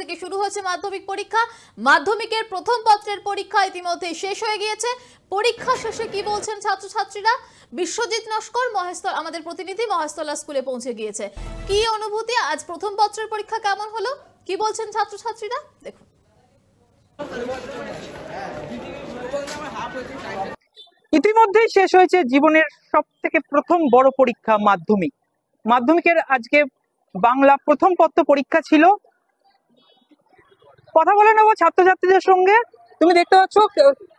থেকে শুরু হয়েছে মাধ্যমিক পরীক্ষা। মাধ্যমিকের প্রথম পত্রের পরীক্ষা ইতিমধ্যে শেষ হয়ে গিয়েছে। পরীক্ষা শেষে কি বলছেন ছাত্রছাত্রীরা? বিশ্বজিৎ নস্কর আমাদের প্রতিনিধি মহেশতলা স্কুলে পৌঁছে গিয়েছে। কি অনুভূতি, আজ প্রথম পত্রের পরীক্ষা কেমন হলো, কি বলছেন ছাত্রছাত্রীরা দেখুন। ইতিমধ্যেই শেষ হয়েছে জীবনের সব থেকে প্রথম বড় পরীক্ষা মাধ্যমিক। মাধ্যমিকের আজকে বাংলা প্রথম পত্র পরীক্ষা ছিল। কথা বলে নেবো ছাত্রছাত্রীদের সঙ্গে। তুমি দেখতে পাচ্ছ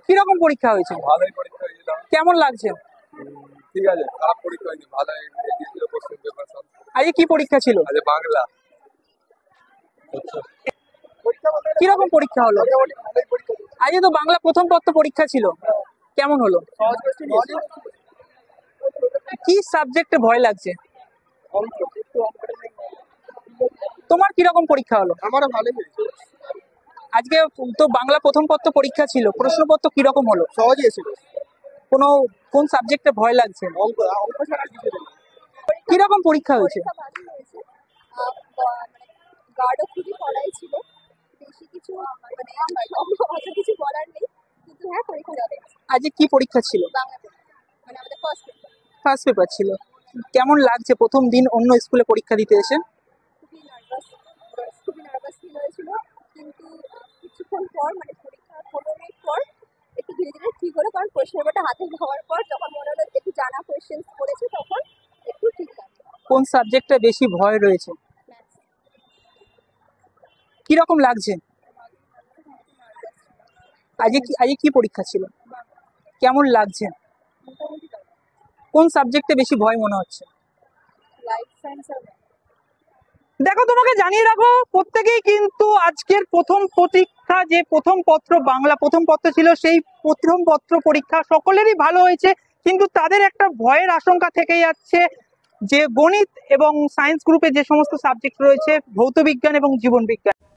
কিরকম পরীক্ষা হয়েছে? ভালোই পরীক্ষা হয়েছিল। কেমন লাগছে? ঠিক আছে, খারাপ পরীক্ষা হয়নি, ভালোই দিয়েছিল কোশ্চেন পেপার সব। আজকে কি পরীক্ষা ছিল? আজ বাংলা। কিরকম পরীক্ষা হলো? আজকে তো বাংলা প্রথম পত্র পরীক্ষা ছিল, কেমন হলো? কি সাবজেক্টে ভয় লাগছে? তোমার কিরকম পরীক্ষা হলো? আমারও ভালোই হয়েছে। আজকে তো বাংলা প্রথম পত্র পরীক্ষা ছিল, প্রশ্নপত্র কিরকম হলো? সহজই এসেছিল। কোন সাবজেক্টে ভয় লাগছে? অঙ্ক ছাড়া কিছু নেই। কিরকম পরীক্ষা হয়েছে? গার্ডও খুবই কড়াই ছিল, বেশি কিছু অত কিছু বলার নেই, কিন্তু হ্যাঁ পরীক্ষা যাবে। আজকে কি পরীক্ষা ছিল? বাংলা পরীক্ষা, আমাদের ফার্স্ট পেপার ছিল। কেমন লাগছে প্রথম দিন অন্য স্কুলে পরীক্ষা দিতে এসে? খুবই নার্ভাস ফিল হয়েছিল, কিন্তু কিছুক্ষণ পর পরীক্ষা 15 মিনিট পর একটু ধীরে ধীরে ঠিক হলো, কারণ কোয়েশ্চেন পেপারটা হাতে হওয়ার পর যখন মনে হলো একটু জানা কোয়েশ্চেন পড়েছে তখন একটু ঠিক লাগলো। কোন সাবজেক্টে বেশি ভয় রয়েছে? কিরকম লাগছে? আজকে কি পরীক্ষা ছিল? কেমন লাগছে? কোন সাবজেক্টে বেশি ভয় মনে হচ্ছে? লাইফ সায়েন্স আর দেখো, তোমাকে জানিয়ে রাখো, প্রত্যেকেই কিন্তু আজকের প্রথম পরীক্ষা, যে প্রথম পত্র বাংলা প্রথম পত্র ছিল, সেই প্রথম পত্র পরীক্ষা সকলেরই ভালো হয়েছে, কিন্তু তাদের একটা ভয়ের আশঙ্কা থেকে যাচ্ছে যে গণিত এবং সায়েন্স গ্রুপে যে সমস্ত সাবজেক্ট রয়েছে, ভৌত বিজ্ঞান এবং জীবন বিজ্ঞান,